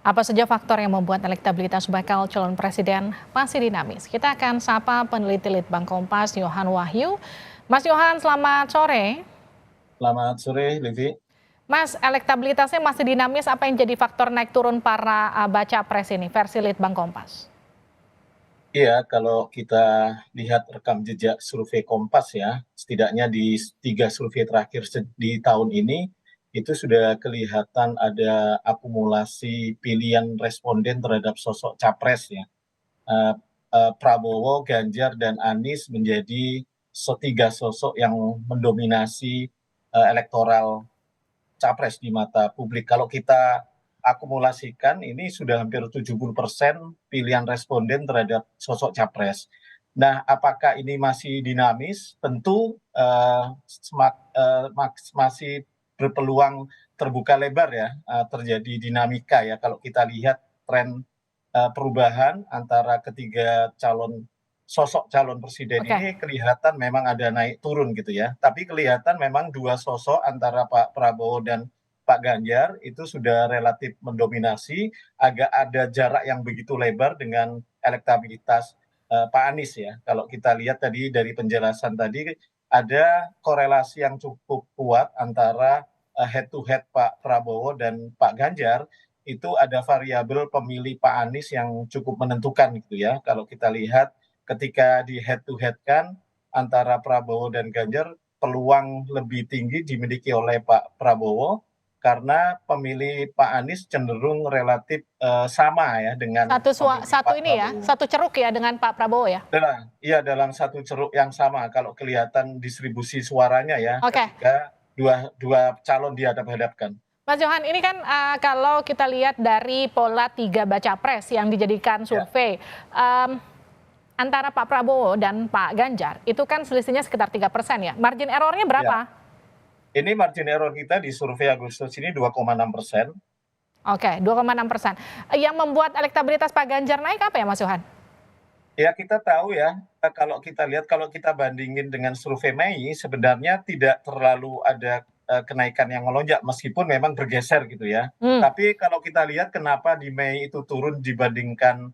Apa saja faktor yang membuat elektabilitas bakal calon presiden masih dinamis? Kita akan sapa peneliti Litbang Kompas, Yohan Wahyu. Mas Yohan, selamat sore. Selamat sore, Livi. Mas, elektabilitasnya masih dinamis, apa yang jadi faktor naik turun para baca pres ini, versi Litbang Kompas? Iya, kalau kita lihat rekam jejak survei Kompas ya, setidaknya di 3 survei terakhir di tahun ini, itu sudah kelihatan ada akumulasi pilihan responden terhadap sosok capres ya. Eh, Prabowo, Ganjar, dan Anies menjadi tiga sosok yang mendominasi elektoral capres di mata publik. Kalau kita akumulasikan, ini sudah hampir 70% pilihan responden terhadap sosok capres. Nah, apakah ini masih dinamis? Tentu masih berpeluang terbuka lebar ya, terjadi dinamika ya. Kalau kita lihat tren perubahan antara ketiga sosok calon presiden Oke, ini kelihatan memang ada naik turun gitu ya. Tapi kelihatan memang dua sosok antara Pak Prabowo dan Pak Ganjar itu sudah relatif mendominasi, agak ada jarak yang begitu lebar dengan elektabilitas Pak Anies ya. Kalau kita lihat tadi dari penjelasan tadi ada korelasi yang cukup kuat antara head to head Pak Prabowo dan Pak Ganjar, itu ada variabel pemilih Pak Anies yang cukup menentukan gitu ya. Kalau kita lihat ketika di head to head kan antara Prabowo dan Ganjar, peluang lebih tinggi dimiliki oleh Pak Prabowo karena pemilih Pak Anies cenderung relatif sama ya dengan pemilih satu Pak ini ya, Prabowo. satu ceruk ya dengan Pak Prabowo ya. Iya, dalam satu ceruk yang sama kalau kelihatan distribusi suaranya ya Oke, ketika dua dua calon dihadap-hadapkan. Mas Johan, ini kan kalau kita lihat dari pola tiga baca pres yang dijadikan Ya, survei, antara Pak Prabowo dan Pak Ganjar, itu kan selisihnya sekitar 3% ya. Margin errornya ya. berapa? Ini margin error kita di survei Agustus ini 2,6%. Oke, 2,6%. Yang membuat elektabilitas Pak Ganjar naik apa ya, Mas Johan? Ya, kita tahu ya, kalau kita lihat, kalau kita bandingin dengan survei Mei, sebenarnya tidak terlalu ada kenaikan yang melonjak, meskipun memang bergeser gitu ya. Hmm, Tapi kalau kita lihat kenapa di Mei itu turun dibandingkan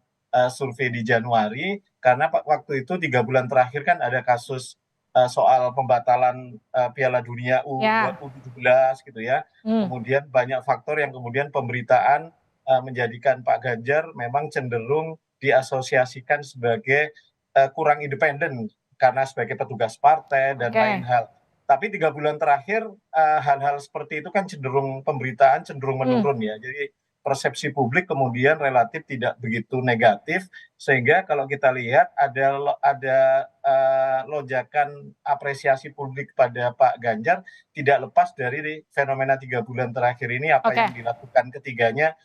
survei di Januari, karena waktu itu 3 bulan terakhir kan ada kasus soal pembatalan Piala Dunia ya. U17 gitu ya. Hmm, Kemudian banyak faktor yang kemudian pemberitaan menjadikan Pak Ganjar memang cenderung diasosiasikan sebagai kurang independen karena sebagai petugas partai dan lain oke. hal. Tapi 3 bulan terakhir hal-hal seperti itu kan cenderung pemberitaan cenderung Hmm. menurun ya. Jadi persepsi publik kemudian relatif tidak begitu negatif, sehingga kalau kita lihat ada lonjakan apresiasi publik pada Pak Ganjar tidak lepas dari fenomena 3 bulan terakhir ini, apa Oke. yang dilakukan ketiganya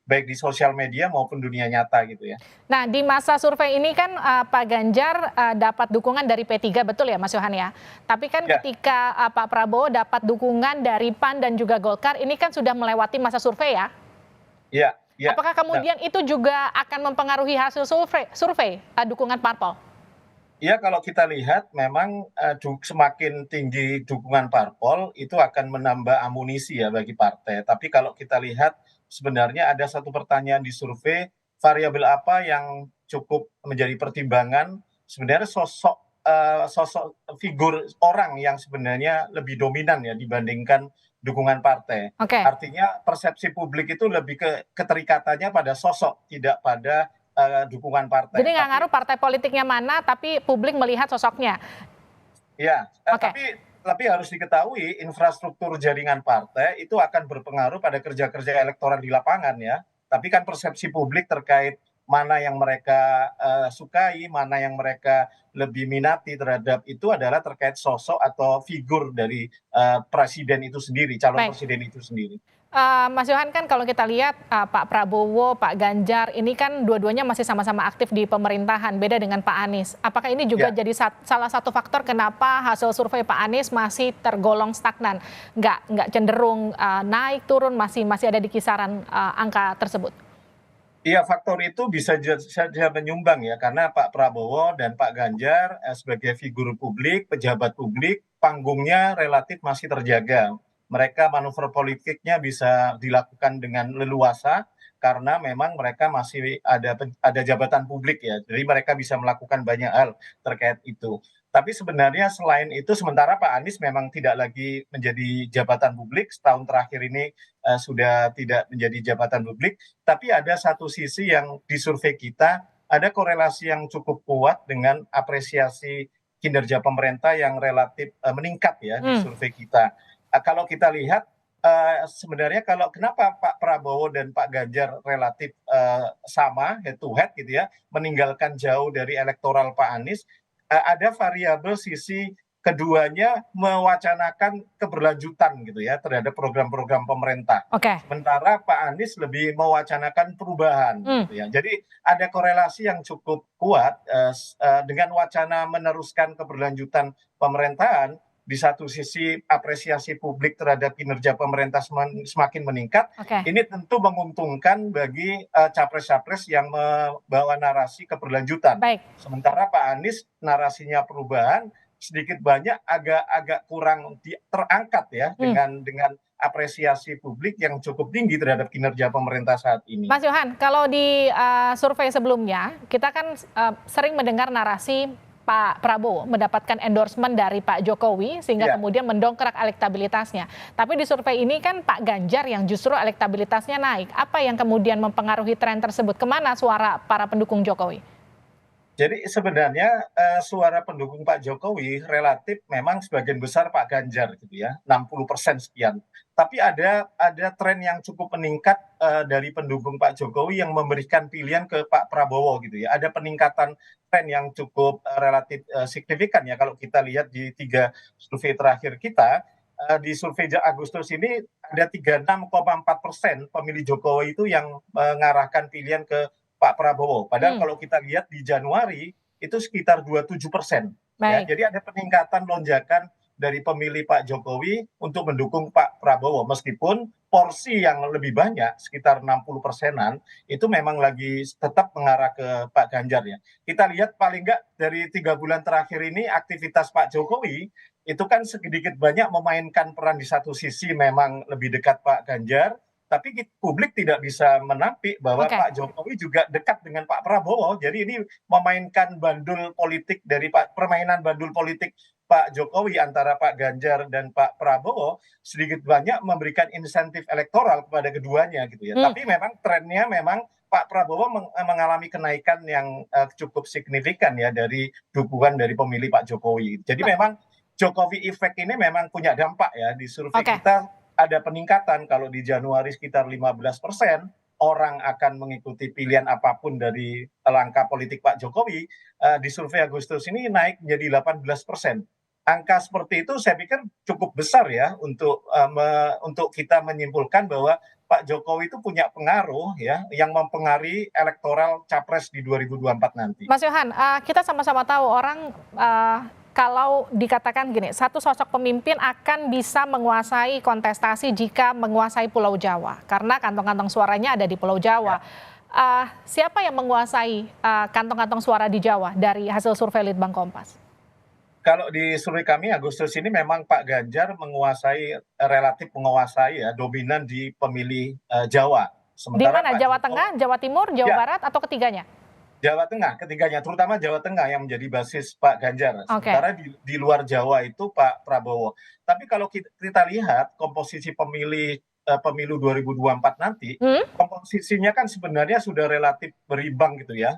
baik di sosial media maupun dunia nyata gitu ya. Nah, di masa survei ini kan Pak Ganjar dapat dukungan dari P3, betul ya Mas Yohan ya? Tapi kan Ya, ketika Pak Prabowo dapat dukungan dari PAN dan juga Golkar, ini kan sudah melewati masa survei ya? iya, iya. Apakah Nah, kemudian itu juga akan mempengaruhi hasil survei dukungan parpol? iya, kalau kita lihat memang semakin tinggi dukungan parpol itu akan menambah amunisi ya bagi partai. Tapi kalau kita lihat sebenarnya ada satu pertanyaan di survei, variabel apa yang cukup menjadi pertimbangan sebenarnya sosok figur orang yang sebenarnya lebih dominan ya dibandingkan dukungan partai. Oke. Artinya persepsi publik itu lebih ke keterikatannya pada sosok, tidak pada dukungan Jadi partai. nggak Tapi ngaruh partai politiknya mana, tapi publik melihat sosoknya. ya, Oke. tapi harus diketahui infrastruktur jaringan partai itu akan berpengaruh pada kerja-kerja elektoral di lapangan ya. Tapi kan persepsi publik terkait mana yang mereka sukai, mana yang mereka lebih minati terhadap itu adalah terkait sosok atau figur dari presiden itu sendiri, calon Baik. presiden itu sendiri. Mas Yohan, kan kalau kita lihat Pak Prabowo, Pak Ganjar ini kan dua-duanya masih sama-sama aktif di pemerintahan, beda dengan Pak Anies. Apakah ini juga Ya, jadi salah satu faktor kenapa hasil survei Pak Anies masih tergolong stagnan, nggak cenderung naik turun, masih masih ada di kisaran angka tersebut? iya, faktor itu bisa menyumbang ya, karena Pak Prabowo dan Pak Ganjar sebagai figur publik, pejabat publik, panggungnya relatif masih terjaga. Mereka manuver politiknya bisa dilakukan dengan leluasa, karena memang mereka masih ada jabatan publik ya, jadi mereka bisa melakukan banyak hal terkait itu. Tapi sebenarnya selain itu, sementara Pak Anies memang tidak lagi menjadi jabatan publik, setahun terakhir ini sudah tidak menjadi jabatan publik, tapi ada satu sisi yang di survei kita ada korelasi yang cukup kuat dengan apresiasi kinerja pemerintah yang relatif meningkat ya di survei kita. Kalau kita lihat sebenarnya kenapa Pak Prabowo dan Pak Ganjar relatif sama head to head gitu ya, meninggalkan jauh dari elektoral Pak Anies, ada variabel sisi keduanya mewacanakan keberlanjutan gitu ya terhadap program-program pemerintah. Oke. Sementara Pak Anies lebih mewacanakan perubahan gitu ya. Jadi ada korelasi yang cukup kuat dengan wacana meneruskan keberlanjutan pemerintahan. Di satu sisi apresiasi publik terhadap kinerja pemerintah semakin meningkat, ini tentu menguntungkan bagi capres-capres yang membawa narasi keberlanjutan. Baik. Sementara Pak Anies narasinya perubahan sedikit banyak agak kurang terangkat ya dengan apresiasi publik yang cukup tinggi terhadap kinerja pemerintah saat ini. Mas Yohan, kalau di survei sebelumnya kita kan sering mendengar narasi Pak Prabowo mendapatkan endorsement dari Pak Jokowi sehingga kemudian mendongkrak elektabilitasnya. Tapi di survei ini kan Pak Ganjar yang justru elektabilitasnya naik. Apa yang kemudian mempengaruhi tren tersebut? Kemana suara para pendukung Jokowi? Jadi sebenarnya suara pendukung Pak Jokowi relatif memang sebagian besar Pak Ganjar gitu ya, 60% sekian. Tapi ada tren yang cukup meningkat dari pendukung Pak Jokowi yang memberikan pilihan ke Pak Prabowo gitu ya. Ada peningkatan tren yang cukup relatif signifikan ya kalau kita lihat di 3 survei terakhir kita. Di survei Agustus ini ada 36,4% pemilih Jokowi itu yang mengarahkan pilihan ke Pak Prabowo. Padahal kalau kita lihat di Januari itu sekitar 27%. Ya, jadi ada peningkatan lonjakan dari pemilih Pak Jokowi untuk mendukung Pak Prabowo. Meskipun porsi yang lebih banyak, sekitar 60%-an, itu memang lagi tetap mengarah ke Pak Ganjar ya. Kita lihat paling nggak dari 3 bulan terakhir ini aktivitas Pak Jokowi itu kan sedikit banyak memainkan peran di satu sisi memang lebih dekat Pak Ganjar, tapi publik tidak bisa menampik bahwa Pak Jokowi juga dekat dengan Pak Prabowo. Jadi ini memainkan bandul politik dari permainan bandul politik Pak Jokowi antara Pak Ganjar dan Pak Prabowo sedikit banyak memberikan insentif elektoral kepada keduanya gitu ya. Tapi memang trennya memang Pak Prabowo mengalami kenaikan yang cukup signifikan ya dari dukungan dari pemilih Pak Jokowi. Jadi memang Jokowi effect ini memang punya dampak ya di survei kita. Ada peningkatan kalau di Januari sekitar 15%, orang akan mengikuti pilihan apapun dari langkah politik Pak Jokowi. Di survei Agustus ini naik menjadi 18%. Angka seperti itu saya pikir cukup besar ya untuk kita menyimpulkan bahwa Pak Jokowi itu punya pengaruh ya yang mempengaruhi elektoral capres di 2024 nanti. Mas Yohan, kita sama-sama tahu orang kalau dikatakan gini, satu sosok pemimpin akan bisa menguasai kontestasi jika menguasai Pulau Jawa. Karena kantong-kantong suaranya ada di Pulau Jawa. Siapa yang menguasai kantong-kantong suara di Jawa dari hasil survei Litbang Kompas? Kalau di survei kami Agustus ini memang Pak Ganjar relatif menguasai ya, dominan di pemilih Jawa. Di mana? Jawa Tengah, Jawa Timur, Jawa Barat, atau ketiganya? Jawa Tengah, ketiganya, terutama Jawa Tengah yang menjadi basis Pak Ganjar. Sementara di luar Jawa itu Pak Prabowo. Tapi kalau kita lihat komposisi pemilu 2024 nanti, komposisinya kan sebenarnya sudah relatif berimbang gitu ya.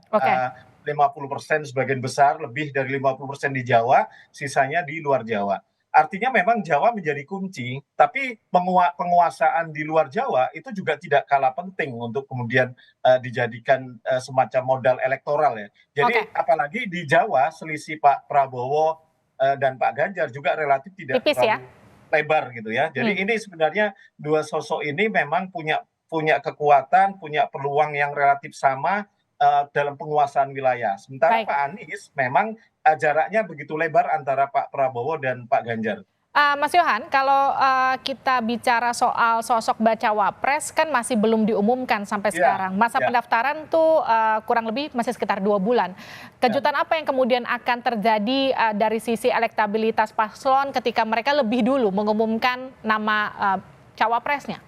50% sebagian besar, lebih dari 50% di Jawa, sisanya di luar Jawa. Artinya memang Jawa menjadi kunci, tapi penguasaan di luar Jawa itu juga tidak kalah penting untuk kemudian dijadikan semacam modal elektoral ya. Jadi apalagi di Jawa selisih Pak Prabowo dan Pak Ganjar juga relatif tidak terlalu lebar gitu ya. Jadi ini sebenarnya dua sosok ini memang punya kekuatan, punya peluang yang relatif sama dalam penguasaan wilayah. Sementara Pak Anies memang jaraknya begitu lebar antara Pak Prabowo dan Pak Ganjar. Mas Yohan, kalau kita bicara soal sosok bacawa pres kan masih belum diumumkan sampai sekarang. Masa pendaftaran tuh kurang lebih masih sekitar 2 bulan. Kejutan apa yang kemudian akan terjadi dari sisi elektabilitas paslon ketika mereka lebih dulu mengumumkan nama cawapresnya?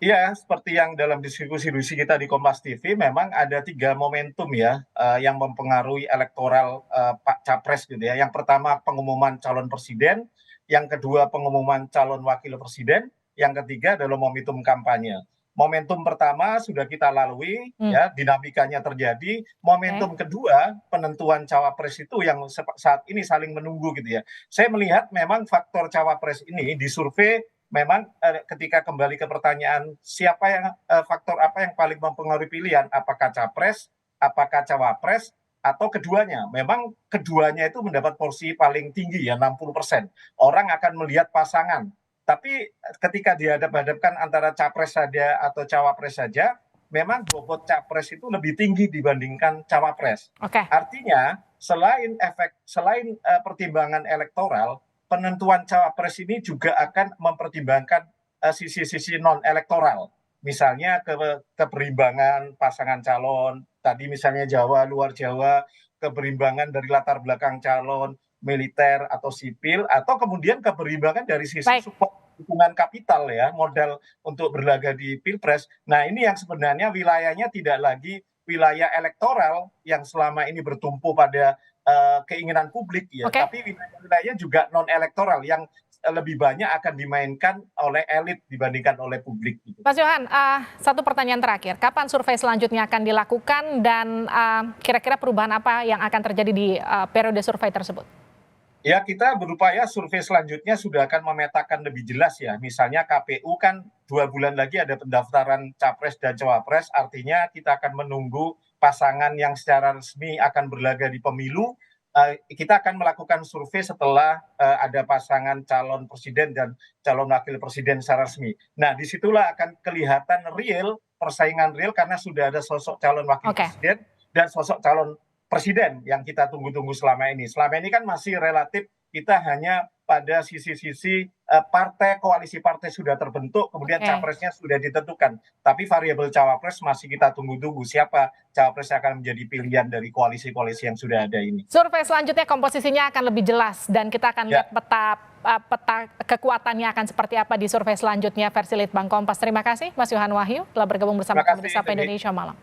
Iya, seperti yang dalam diskusi-diskusi kita di Kompas TV, memang ada 3 momentum ya, yang mempengaruhi elektoral, Pak Capres gitu ya. Yang pertama pengumuman calon presiden, yang kedua pengumuman calon wakil presiden, yang ketiga adalah momentum kampanye. Momentum pertama sudah kita lalui Hmm, ya, dinamikanya terjadi. oke. Momentum kedua, penentuan cawapres itu yang saat ini saling menunggu gitu ya. Saya melihat memang faktor cawapres ini di survei memang ketika kembali ke pertanyaan siapa yang faktor apa yang paling mempengaruhi pilihan, apakah capres, apakah cawapres, atau keduanya. Memang keduanya itu mendapat porsi paling tinggi ya 60%. Orang akan melihat pasangan. Tapi ketika dihadap-hadapkan antara capres saja atau cawapres saja, memang bobot capres itu lebih tinggi dibandingkan cawapres. Oke. Artinya selain pertimbangan elektoral, penentuan cawapres ini juga akan mempertimbangkan sisi-sisi non elektoral, misalnya keberimbangan pasangan calon, tadi misalnya Jawa, luar Jawa, keberimbangan dari latar belakang calon, militer atau sipil, atau kemudian keberimbangan dari sisi Baik. support dukungan kapital ya, modal untuk berlaga di Pilpres. Nah ini yang sebenarnya wilayahnya tidak lagi wilayah elektoral yang selama ini bertumpu pada keinginan publik ya, Oke. tapi wilayah-wilayah juga non elektoral yang lebih banyak akan dimainkan oleh elit dibandingkan oleh publik gitu. Mas Johan, satu pertanyaan terakhir. Kapan survei selanjutnya akan dilakukan dan kira-kira perubahan apa yang akan terjadi di periode survei tersebut? Ya, kita berupaya survei selanjutnya sudah akan memetakan lebih jelas ya. Misalnya KPU kan 2 bulan lagi ada pendaftaran capres dan cawapres, artinya kita akan menunggu pasangan yang secara resmi akan berlaga di pemilu. Kita akan melakukan survei setelah ada pasangan calon presiden dan calon wakil presiden secara resmi. Nah, disitulah akan kelihatan real, persaingan real karena sudah ada sosok calon wakil Oke. presiden dan sosok calon presiden yang kita tunggu-tunggu selama ini. Selama ini kan masih relatif kita hanya pada sisi-sisi partai, koalisi partai sudah terbentuk, kemudian Oke. capresnya sudah ditentukan. Tapi variabel cawapres masih kita tunggu-tunggu siapa cawapres yang akan menjadi pilihan dari koalisi-koalisi yang sudah ada ini. Survei selanjutnya komposisinya akan lebih jelas dan kita akan lihat Ya, peta kekuatannya akan seperti apa di survei selanjutnya versi Litbang Kompas. Terima kasih Mas Yohan Wahyu telah bergabung bersama terima kami di kasih. Sapa Debbie. Indonesia Malam.